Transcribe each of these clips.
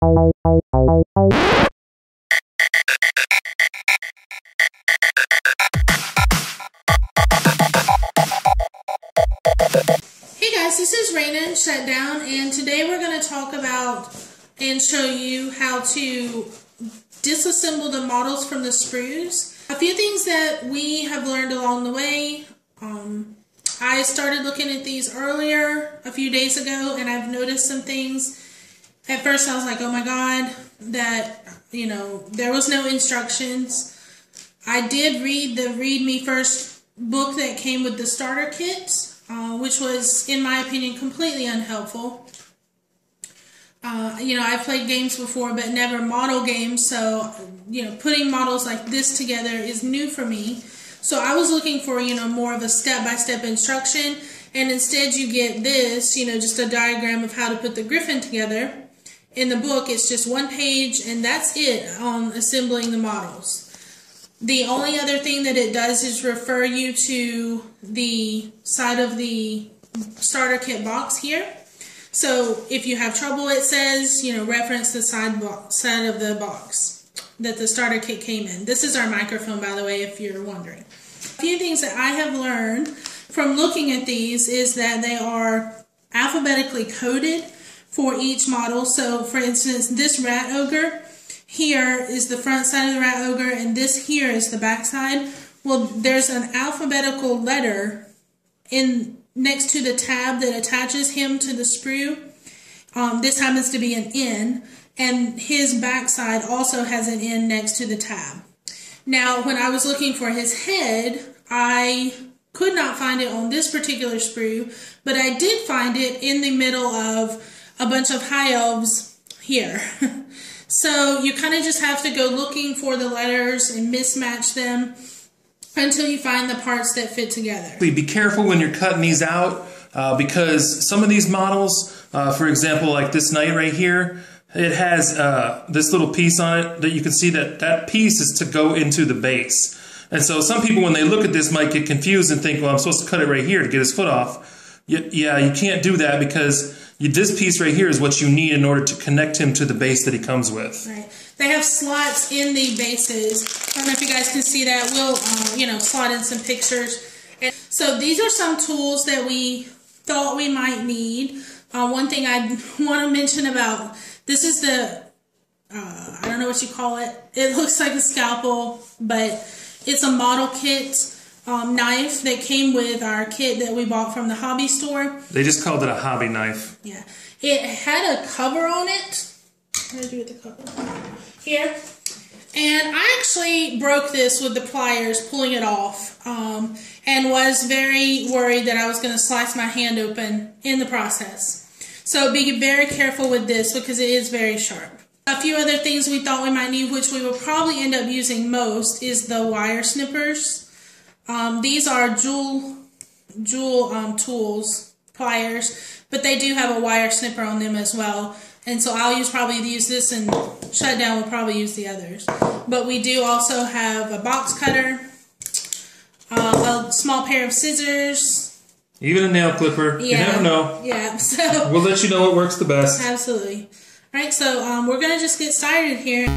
Hey guys, this is Raena and Shutdown, and today we're going to talk about and show you how to disassemble the models from the sprues. A few things that we have learned along the way. I started looking at these earlier a few days ago, and I've noticed some things. At first I was like, oh my god, that, there was no instructions. I did read the Read Me First book that came with the starter kit, which was, in my opinion, completely unhelpful. I've played games before, but never model games, so, putting models like this together is new for me. So I was looking for, more of a step-by-step instruction, and instead you get this, just a diagram of how to put the griffin together. In the book, it's just one page, and that's it on assembling the models. The only other thing that it does is refer you to the side of the starter kit box here. So if you have trouble, it says, reference the side of the box that the starter kit came in. This is our microphone, by the way, if you're wondering. A few things that I have learned from looking at these is that they are alphabetically coded for each model. So, for instance, this rat ogre here is the front side of the rat ogre, and this here is the back side. Well, there's an alphabetical letter next to the tab that attaches him to the sprue. This happens to be an N, and his backside also has an N next to the tab. Now, when I was looking for his head, I could not find it on this particular sprue, but I did find it in the middle of a bunch of high elves here. So you kind of just have to go looking for the letters and mismatch them until you find the parts that fit together. Be careful when you're cutting these out because some of these models, for example, like this knight right here, it has this little piece on it that you can see that piece is to go into the base. And so some people, when they look at this, might get confused and think, well, I'm supposed to cut it right here to get his foot off. Yeah, you can't do that because this piece right here is what you need in order to connect him to the base that he comes with. Right. They have slots in the bases. I don't know if you guys can see that. We'll, slot in some pictures. And so these are some tools that we thought we might need. One thing I want to mention about this is the, I don't know what you call it. It looks like a scalpel, but it's a model kit knife that came with our kit that we bought from the hobby store. They just called it a hobby knife. Yeah. It had a cover on it. What did I do with the cover? Here. And I actually broke this with the pliers, pulling it off, and was very worried that I was going to slice my hand open in the process. So be very careful with this because it is very sharp. A few other things we thought we might need, which we will probably end up using most, is the wire snippers. These are jewel tools, pliers, but they do have a wire snipper on them as well. And so I'll probably use this, and Shutdown will probably use the others. But we do also have a box cutter, a small pair of scissors. Even a nail clipper. Yeah. You never know. Yeah. So we'll let you know what works the best. Absolutely. All right, so we're going to just get started here.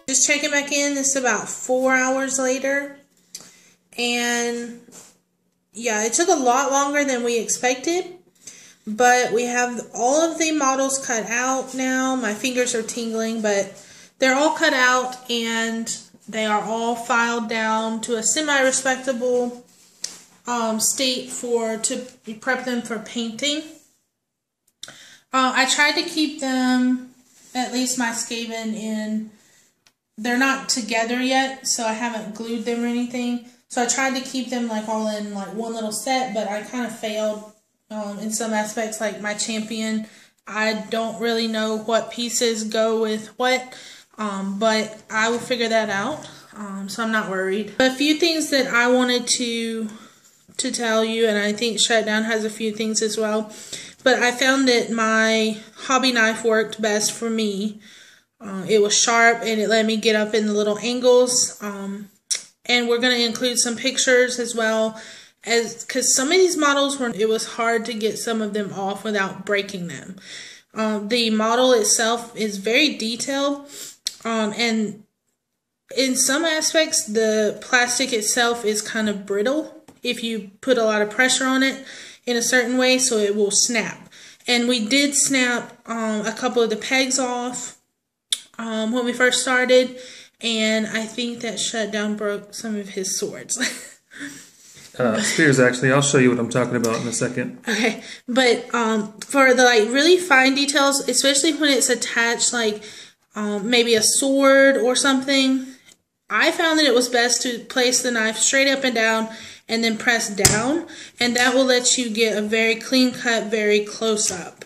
Just checking back in. This is about 4 hours later, and yeah, it took a lot longer than we expected, but we have all of the models cut out now. My fingers are tingling, but they're all cut out, and they are all filed down to a semi-respectable state to prep them for painting. I tried to keep them, at least my Skaven, in. They're not together yet, so I haven't glued them or anything. So I tried to keep them like all in like one little set, but I kind of failed in some aspects. Like my champion, I don't really know what pieces go with what, but I will figure that out. So I'm not worried. A few things that I wanted to tell you, and I think Shutdown has a few things as well, but I found that my hobby knife worked best for me. It was sharp and it let me get up in the little angles. And we're going to include some pictures as well, because some of these models it was hard to get some of them off without breaking them. The model itself is very detailed, and in some aspects the plastic itself is kind of brittle if you put a lot of pressure on it in a certain way, so it will snap. And we did snap a couple of the pegs off when we first started, and I think that Shutdown broke some of his swords. Spears, actually. I'll show you what I'm talking about in a second. Okay, but for the like really fine details, especially when it's attached like maybe a sword or something, I found that it was best to place the knife straight up and down and then press down, and that will let you get a very clean cut, very close up.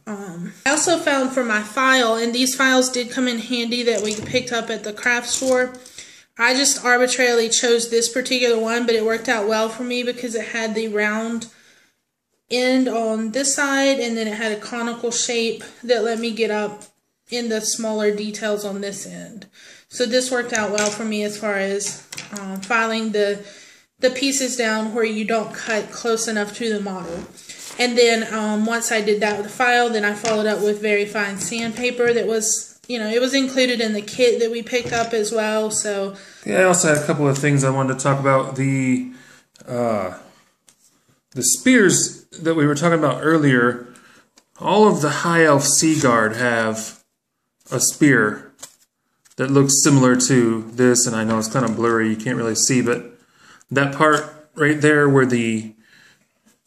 I also found for my file, and these files did come in handy that we picked up at the craft store. I just arbitrarily chose this particular one, but it worked out well for me because it had the round end on this side, and then it had a conical shape that let me get up in the smaller details on this end. So this worked out well for me as far as filing the pieces down where you don't cut close enough to the model. And then once I did that with the file, then I followed up with very fine sandpaper that was, you know, it was included in the kit that we picked up as well. So yeah, I also had a couple of things I wanted to talk about. The spears that we were talking about earlier, all of the High Elf Sea Guard have a spear that looks similar to this, and I know it's kind of blurry, you can't really see, but that part right there where the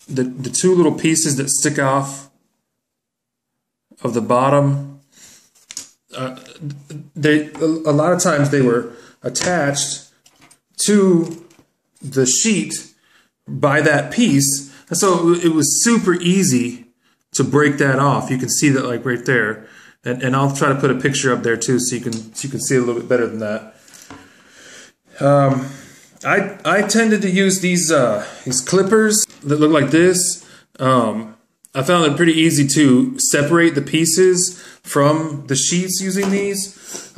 two little pieces that stick off of the bottom, a lot of times they were attached to the sheet by that piece, and so it was super easy to break that off. You can see that like right there, and I'll try to put a picture up there too, so you can see it a little bit better than that. I tended to use these clippers that look like this. I found it pretty easy to separate the pieces from the sheets using these.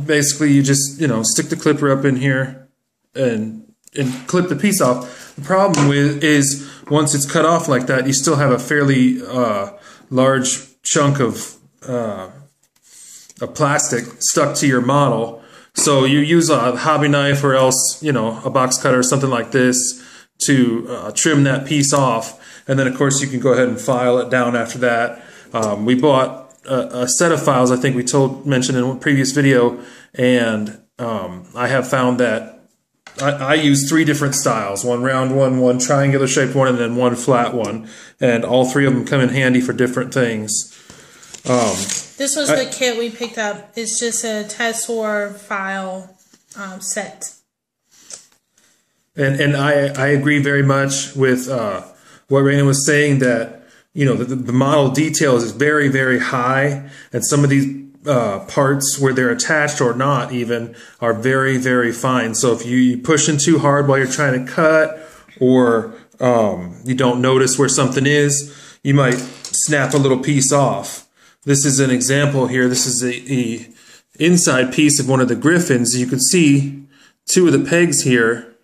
Basically, you just stick the clipper up in here and clip the piece off. The problem is once it's cut off like that, you still have a fairly large chunk of plastic stuck to your model. So you use a hobby knife or else, a box cutter or something like this to trim that piece off. And then, of course, you can go ahead and file it down after that. We bought a set of files, I think we mentioned in a previous video, and I have found that I use 3 different styles, one round one triangular shaped one, and then one flat one. And all 3 of them come in handy for different things. This was the kit we picked up. It's just a Tessor file set. And I agree very much with what Raena was saying, that the model details is very, very high, and some of these parts where they're attached or not even are very, very fine. So if you push in too hard while you're trying to cut, or you don't notice where something is, you might snap a little piece off. This is an example here. This is the inside piece of one of the griffins. You can see 2 of the pegs here,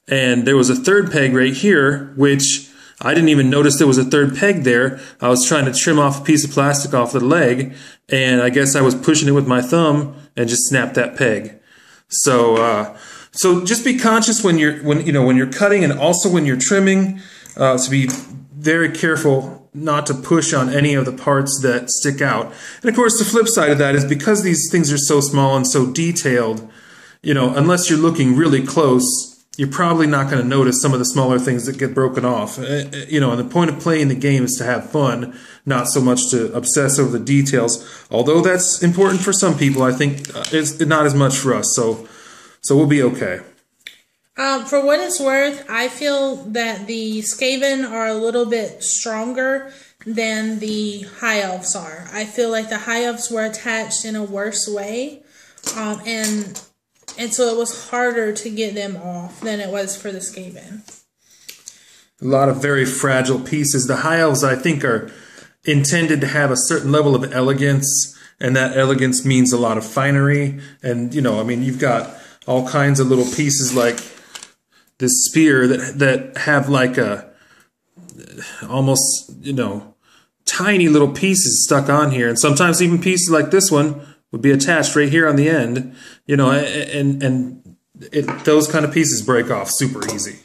and there was a 3rd peg right here, which I didn't even notice there was a 3rd peg there. I was trying to trim off a piece of plastic off the leg, and I guess I was pushing it with my thumb and just snapped that peg. So just be conscious when you're cutting, and also when you're trimming, to be very careful not to push on any of the parts that stick out. And of course, the flip side of that is because these things are so small and so detailed, unless you're looking really close, you're probably not going to notice some of the smaller things that get broken off. And the point of playing the game is to have fun, not so much to obsess over the details. Although that's important for some people, I think it's not as much for us. So we'll be okay. For what it's worth, I feel that the Skaven are a little bit stronger than the High Elves are. I feel like the High Elves were attached in a worse way, and so it was harder to get them off than it was for the Skaven. A lot of very fragile pieces. The High Elves, I think, are intended to have a certain level of elegance, and that elegance means a lot of finery. And, you know, I mean, you've got all kinds of little pieces like this spear that have like a almost, you know, tiny little pieces stuck on here. And sometimes even pieces like this one would be attached right here on the end, you know, and those kind of pieces break off super easy.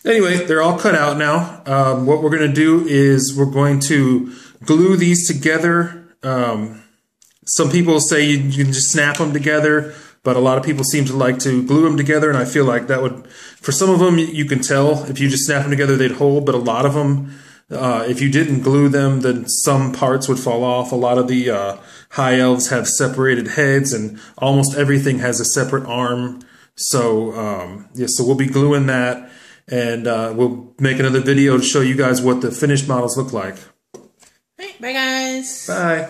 Anyway, they're all cut out now. What we're going to do is we're going to glue these together. Some people say you can just snap them together, but a lot of people seem to like to glue them together, and I feel like that would, for some of them, you can tell if you just snap them together, they'd hold, but a lot of them, if you didn't glue them, then some parts would fall off. A lot of the High Elves have separated heads, and almost everything has a separate arm. So, yeah, so we'll be gluing that, and we'll make another video to show you guys what the finished models look like. All right, bye guys. Bye.